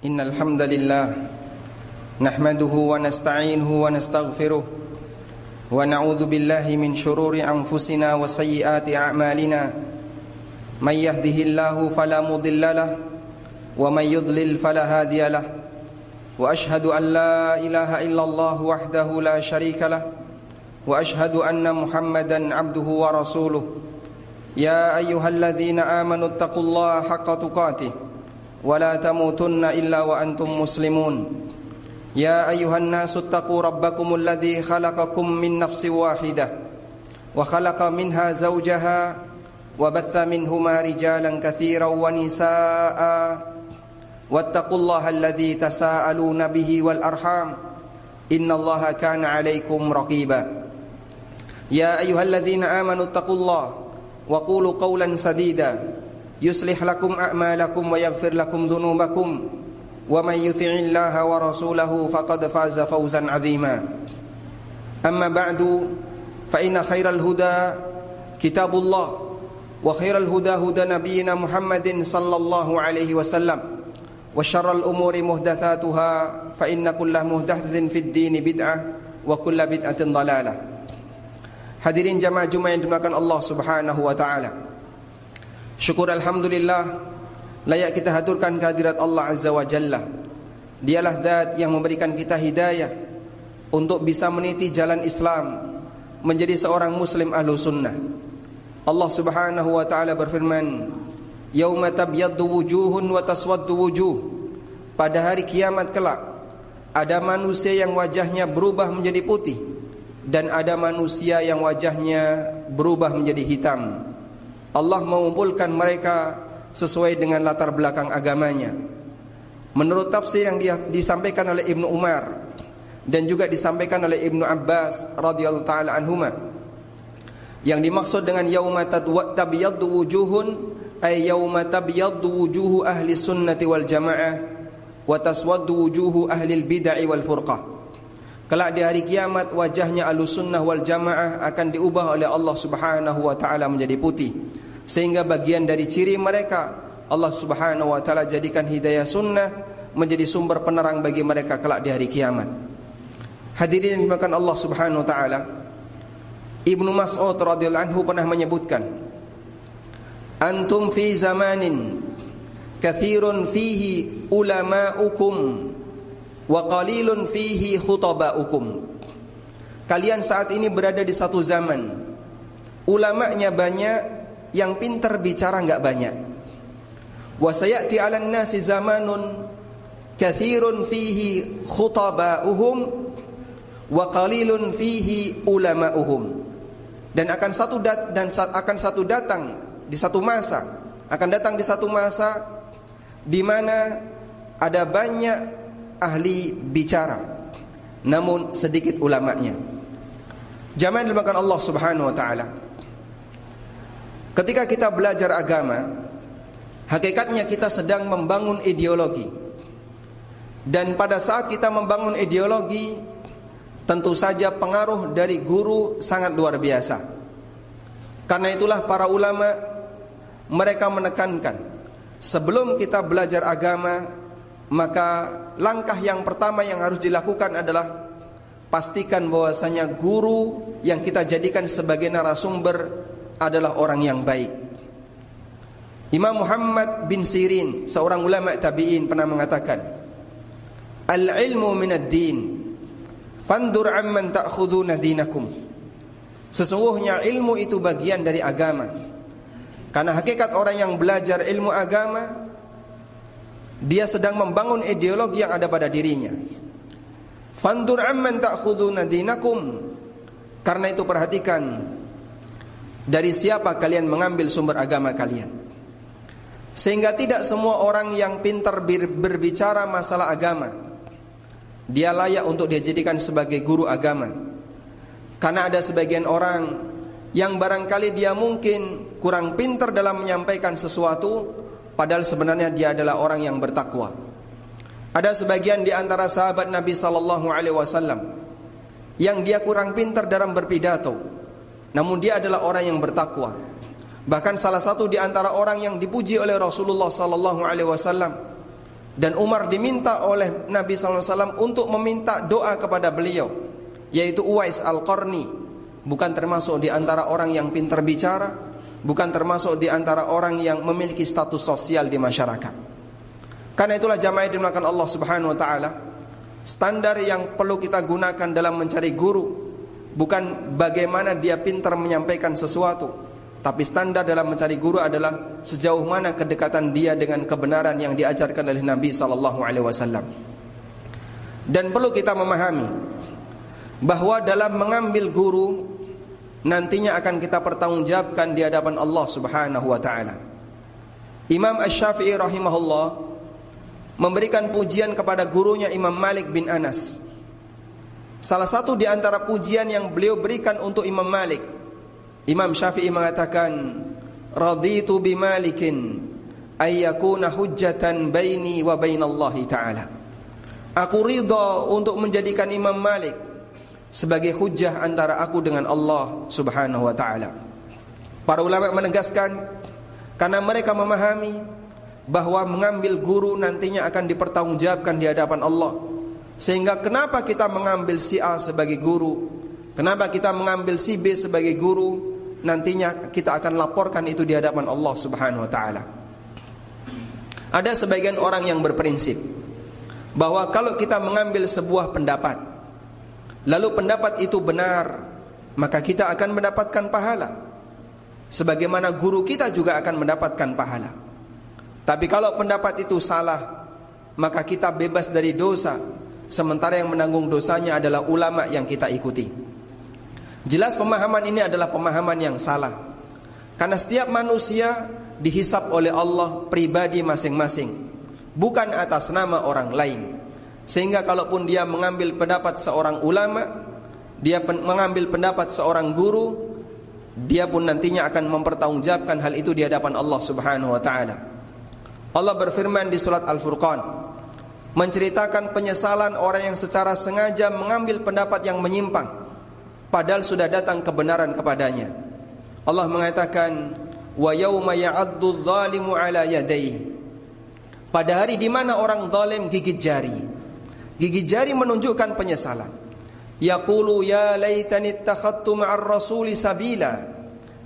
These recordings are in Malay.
إن الحمد لله نحمده ونستعينه ونستغفره ونعوذ بالله من شرور أنفسنا وسيئات أعمالنا من يهده الله فلا مضل له ومن يضلل فلا هادي له وأشهد أن لا إله إلا الله وحده لا شريك له وأشهد أن محمدا عبده ورسوله يا أيها الذين آمنوا اتقوا الله حق تقاته ولا تموتن إلا وأنتم مسلمون يا أيها الناس اتقوا ربكم الذي خلقكم من نفس واحدة وخلق منها زوجها وبث منهما رجالا كثيرا ونساء واتقوا الله الذي تساءلون به والأرحام إن الله كان عليكم رقيبا يا أيها الذين آمنوا اتقوا الله وقولوا قولا سديدا يصلح لكم أعمالكم ويغفر لكم ذنوبكم ومن يطع الله ورسوله فقد فاز فوزا عظيما أما بعد فإن خير الهدى كتاب الله وخير الهدى هدى نبينا محمد صلى الله عليه وسلم وشر الأمور محدثاتها فإن كل محدثة في الدين بدعة وكل بدعة ضلالة. Hadirin jamaah Jumat yang dimuliakan Allah Subhanahu wa taala. Syukur alhamdulillah, layak kita haturkan kehadirat Allah Azza wa Jalla. Dialah zat yang memberikan kita hidayah untuk bisa meniti jalan Islam, menjadi seorang muslim ahlu sunnah. Allah Subhanahu wa taala berfirman, "Yauma tabyaddu wujuhun wa taswaddu wujuh." Pada hari kiamat kelak ada manusia yang wajahnya berubah menjadi putih dan ada manusia yang wajahnya berubah menjadi hitam. Allah mengumpulkan mereka sesuai dengan latar belakang agamanya. Menurut tafsir yang disampaikan oleh Ibnu Umar dan juga disampaikan oleh Ibnu Abbas radhiyallahu taala anhuma, yang dimaksud dengan yauma tabyaddu wujuhun ay yauma tabyaddu wujuhu ahli sunnati wal jamaah wa taswaddu wujuhu ahli bid'ah wal furqah. Kelak di hari kiamat wajahnya ahlus sunnah wal jamaah akan diubah oleh Allah Subhanahu wa taala menjadi putih, sehingga bagian dari ciri mereka Allah Subhanahu wa taala jadikan hidayah sunnah menjadi sumber penerang bagi mereka kelak di hari kiamat. Hadirin yang dimuliakan Allah Subhanahu wa taala, Ibnu Mas'ud radhiyallahu anhu pernah menyebutkan, "Antum fi zamanin katsirun fihi ulama'ukum wa qalilun fihi khutaba'ukum." Kalian saat ini berada di satu zaman, ulama'nya banyak, yang pintar bicara enggak banyak. Wa sayati 'alan nasi zamanun katsirun fihi khutaba'uhum wa qalilun fihi ulama'uhum. Dan akan satu datang di satu masa, di mana ada banyak ahli bicara namun sedikit ulamanya. Jamaah dimuliakan Allah Subhanahu wa taala, ketika kita belajar agama, hakikatnya kita sedang membangun ideologi. Dan pada saat kita membangun ideologi, tentu saja pengaruh dari guru sangat luar biasa. Karena itulah para ulama mereka menekankan, sebelum kita belajar agama, maka langkah yang pertama yang harus dilakukan adalah pastikan bahwasanya guru yang kita jadikan sebagai narasumber adalah orang yang baik. Imam Muhammad bin Sirin, seorang ulama tabi'in, pernah mengatakan, "Al-ilmu minad din, fandur amman ta'khuduna dinakum." Sesungguhnya ilmu itu bagian dari agama. Karena hakikat orang yang belajar ilmu agama, dia sedang membangun ideologi yang ada pada dirinya. Fandur amman ta'khuduna dinakum. Karena itu perhatikan dari siapa kalian mengambil sumber agama kalian. Sehingga tidak semua orang yang pintar berbicara masalah agama dia layak untuk dijadikan sebagai guru agama. Karena ada sebagian orang yang barangkali dia mungkin kurang pintar dalam menyampaikan sesuatu, padahal sebenarnya dia adalah orang yang bertakwa. Ada sebagian di antara sahabat Nabi sallallahu alaihi wasallam yang dia kurang pintar dalam berpidato, namun dia adalah orang yang bertakwa. Bahkan salah satu di antara orang yang dipuji oleh Rasulullah sallallahu alaihi wasallam Dan Umar diminta oleh Nabi SAW untuk meminta doa kepada beliau, yaitu Uwais Al-Qarni. Bukan termasuk di antara orang yang pintar bicara, bukan termasuk di antara orang yang memiliki status sosial di masyarakat. Karena itulah jamaah yang dimuliakan Allah Subhanahu wa taala, standar yang perlu kita gunakan dalam mencari guru bukan bagaimana dia pintar menyampaikan sesuatu, tapi standar dalam mencari guru adalah sejauh mana kedekatan dia dengan kebenaran yang diajarkan oleh Nabi SAW. Dan perlu kita memahami bahwa dalam mengambil guru nantinya akan kita pertanggungjawabkan di hadapan Allah Subhanahu wa taala. Imam Asy-Syafi'i rahimahullah memberikan pujian kepada gurunya Imam Malik bin Anas. Salah satu di antara pujian yang beliau berikan untuk Imam Malik, Imam Syafi'i mengatakan, raditu bimalikin ayyakuna hujjatan baini wa bainallahi ta'ala. Aku ridha untuk menjadikan Imam Malik sebagai hujjah antara aku dengan Allah Subhanahu wa ta'ala. Para ulama menegaskan, karena mereka memahami bahwa mengambil guru nantinya akan dipertanggungjawabkan di hadapan Allah. Sehingga kenapa kita mengambil si A sebagai guru, kenapa kita mengambil si B sebagai guru, nantinya kita akan laporkan itu di hadapan Allah Subhanahu wa taala. Ada sebagian orang yang berprinsip bahwa kalau kita mengambil sebuah pendapat, lalu pendapat itu benar, maka kita akan mendapatkan pahala, sebagaimana guru kita juga akan mendapatkan pahala. Tapi kalau pendapat itu salah, maka kita bebas dari dosa, sementara yang menanggung dosanya adalah ulama yang kita ikuti. Jelas pemahaman ini adalah pemahaman yang salah, karena setiap manusia dihisab oleh Allah pribadi masing-masing, bukan atas nama orang lain. Sehingga kalaupun dia mengambil pendapat seorang ulama, dia mengambil pendapat seorang guru, dia pun nantinya akan mempertanggungjawabkan hal itu di hadapan Allah Subhanahu wa taala. Allah berfirman di surat Al-Furqan, menceritakan penyesalan orang yang secara sengaja mengambil pendapat yang menyimpang, padahal sudah datang kebenaran kepadanya. Allah mengatakan, wa yauma ya'addu adh-dhalimu 'ala yadayhi. Pada hari di mana orang zalim gigit jari. Gigit jari menunjukkan penyesalan. Yaqulu ya laitani ittakhadtu ma'ar rasuli sabila.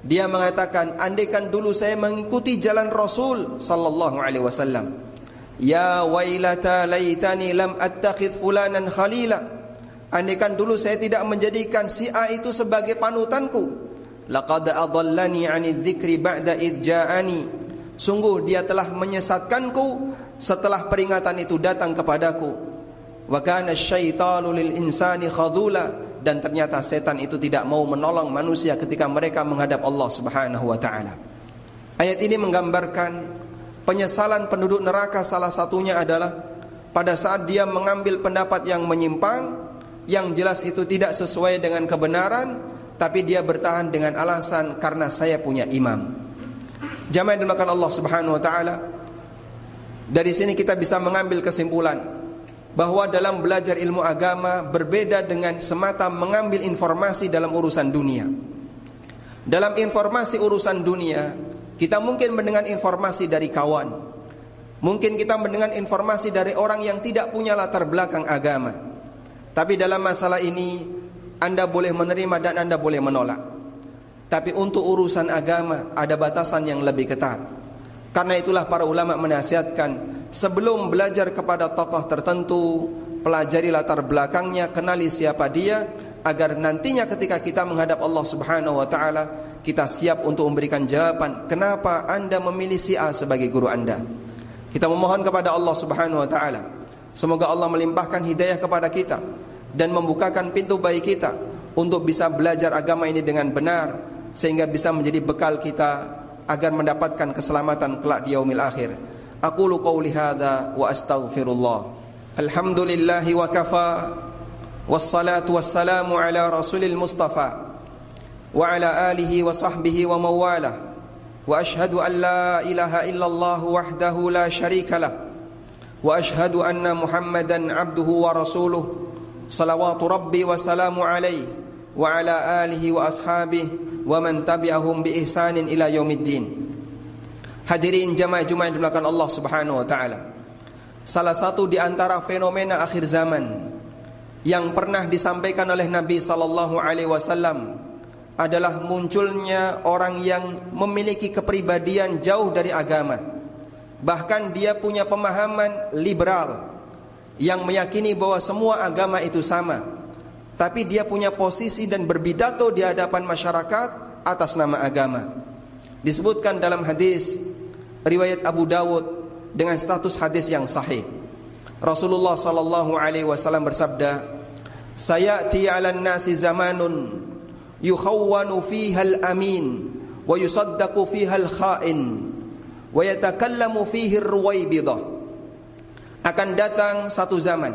Dia mengatakan, andaikan dulu saya mengikuti jalan Rasul sallallahu alaihi wasallam. Ya wailata laitani lam attakhidh fulanan khalila. Andaikan dulu saya tidak menjadikan si A itu sebagai panutanku. Laqad adallani 'anidz dzikri ba'da idz ja'ani. Sungguh dia telah menyesatkanku setelah peringatan itu datang kepadaku. Wa kana asyaitanu lil insani khadula. Dan ternyata setan itu tidak mau menolong manusia ketika mereka menghadap Allah Subhanahu wa taala. Ayat ini menggambarkan penyesalan penduduk neraka, salah satunya adalah pada saat dia mengambil pendapat yang menyimpang, yang jelas itu tidak sesuai dengan kebenaran, tapi dia bertahan dengan alasan karena saya punya imam. Jamaah yang dimuliakan Allah Subhanahu wa taala, dari sini kita bisa mengambil kesimpulan bahwa dalam belajar ilmu agama berbeda dengan semata mengambil informasi dalam urusan dunia. Dalam informasi urusan dunia, kita mungkin mendengar informasi dari kawan, mungkin kita mendengar informasi dari orang yang tidak punya latar belakang agama. Tapi dalam masalah ini Anda boleh menerima dan Anda boleh menolak. Tapi untuk urusan agama ada batasan yang lebih ketat. Karena itulah para ulama menasihatkan, sebelum belajar kepada tokoh tertentu, pelajari latar belakangnya, kenali siapa dia, agar nantinya ketika kita menghadap Allah Subhanahu wa taala, kita siap untuk memberikan jawaban kenapa Anda memilih si A sebagai guru Anda. Kita memohon kepada Allah Subhanahu wa taala, semoga Allah melimpahkan hidayah kepada kita dan membukakan pintu bagi kita untuk bisa belajar agama ini dengan benar, sehingga bisa menjadi bekal kita agar mendapatkan keselamatan kelak di yaumil akhir. Aqulu qawli hadza wa astaghfirullah. Alhamdulillahi wa kafa, wassalatu wassalamu ala rasulil mustafa wa ala alihi wa sahbihi wa mawalah. Wa ashhadu an la ilaha illallah wahdahu la syarika lah. Wa ashhadu anna Muhammadan abduhu wa rasuluh. Salawatu rabbi wa salamu alaihi wa ala alihi wa ashabihi wa man tabi'ahum bi ihsanin ila yaumiddin. Hadirin jamaah Jumat yang dimuliakan Allah Subhanahu wa taala. salah satu di antara fenomena akhir zaman yang pernah disampaikan oleh Nabi sallallahu alaihi wasallam adalah munculnya orang yang memiliki kepribadian jauh dari agama. Bahkan dia punya pemahaman liberal yang meyakini bahwa semua agama itu sama. Tapi dia punya posisi dan berpidato di hadapan masyarakat atas nama agama. Disebutkan dalam hadis riwayat Abu Dawud dengan status hadis yang sahih. Rasulullah sallallahu alaihi wasallam bersabda, "Sayati 'alan nasi zamanun yukhawwanu fiha al-amin wa yusaddaqu fiha al-kha'in wa yatakallamu fihi ar-ruwaybidah." Akan datang satu zaman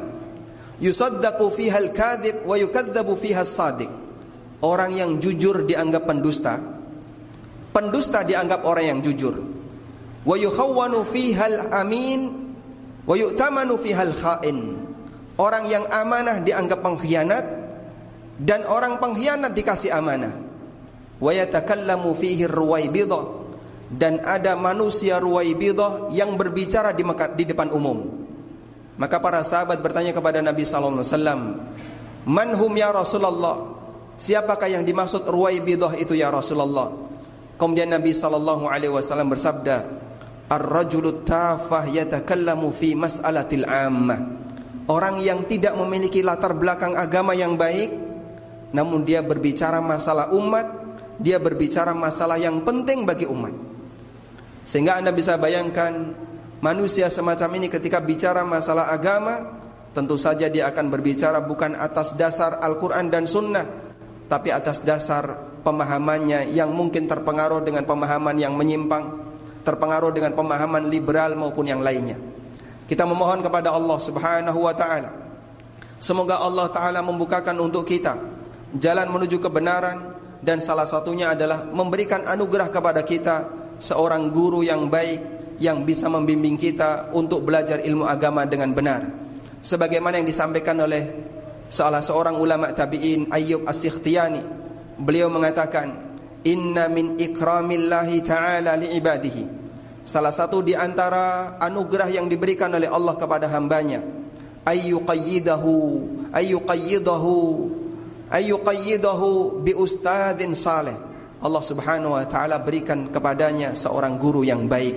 yusaddaqu fiha al-kadhib wa yukadzdzabu fiha as-sadiq. Orang yang jujur dianggap pendusta, pendusta dianggap orang yang jujur. Wa yukhawwanu fiha al-amin wa yu'tamanu fiha al-kha'in. Orang yang amanah dianggap pengkhianat dan orang pengkhianat dikasih amanah. Wa yatakallamu fihi ar-ruwaybidah. Dan ada manusia ruwaybidah yang berbicara di depan umum. Maka para sahabat bertanya kepada Nabi sallallahu alaihi wasallam, "Man hum ya Rasulullah?" Siapakah yang dimaksud ruwaybidah itu ya Rasulullah? Kemudian Nabi sallallahu alaihi wasallam bersabda, "Ar-rajulu tafah yatakallamu fi mas'alatil 'ammah." Orang yang tidak memiliki latar belakang agama yang baik, namun dia berbicara masalah umat, dia berbicara masalah yang penting bagi umat. Sehingga Anda bisa bayangkan manusia semacam ini ketika bicara masalah agama, tentu saja dia akan berbicara bukan atas dasar Al-Quran dan Sunnah, tapi atas dasar pemahamannya yang mungkin terpengaruh dengan pemahaman yang menyimpang, terpengaruh dengan pemahaman liberal maupun yang lainnya. Kita memohon kepada Allah Subhanahu wa ta'ala, semoga Allah ta'ala membukakan untuk kita jalan menuju kebenaran, dan salah satunya adalah memberikan anugerah kepada kita seorang guru yang baik yang bisa membimbing kita untuk belajar ilmu agama dengan benar. Sebagaimana yang disampaikan oleh salah seorang ulama tabi'in, Ayyub As-Sikhtiyani, beliau mengatakan, "Inna min ikramillahi ta'ala li'ibadihi." Salah satu di antara anugerah yang diberikan oleh Allah kepada hambanya, ayyuqayyidahu bi ustadin saleh. Allah Subhanahu wa ta'ala berikan kepadanya seorang guru yang baik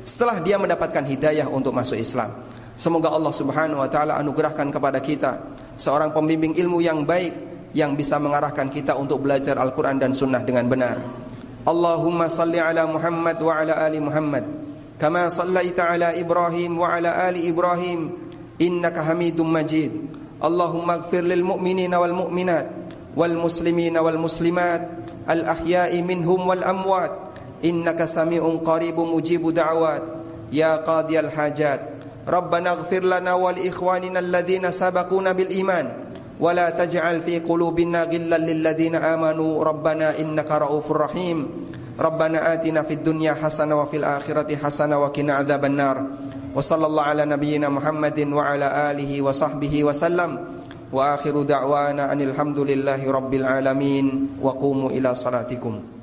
setelah dia mendapatkan hidayah untuk masuk Islam. Semoga Allah Subhanahu wa ta'ala anugerahkan kepada kita seorang pembimbing ilmu yang baik yang bisa mengarahkan kita untuk belajar Al-Quran dan Sunnah dengan benar. Allahumma salli ala Muhammad wa ala ali Muhammad kama sallaita ala Ibrahim wa ala ali Ibrahim innaka Hamidum Majid. Allahumma ighfir lil mu'minina wal mu'minat wal muslimina wal muslimat al-ahya'i minhum wal amwat innaka sami'un qaribun mujibu da'awat ya qadiyal hajat. Rabbana ighfir lana wa li ikhwanina alladhina sabaquna bil iman wa la taj'al fi qulubina ghillan lil ladzina amanu rabbana innaka ra'ufur rahim. Rabbana atina fid dunya hasanah wa fil akhirati hasanah wa qina adzaban nar. Wa sallallahu ala nabiyyina Muhammadin wa ala alihi wa sahbihi wa sallam. Wa akhiru da'wana anil hamdulillahi rabbil alamin wa qumu ila salatikum.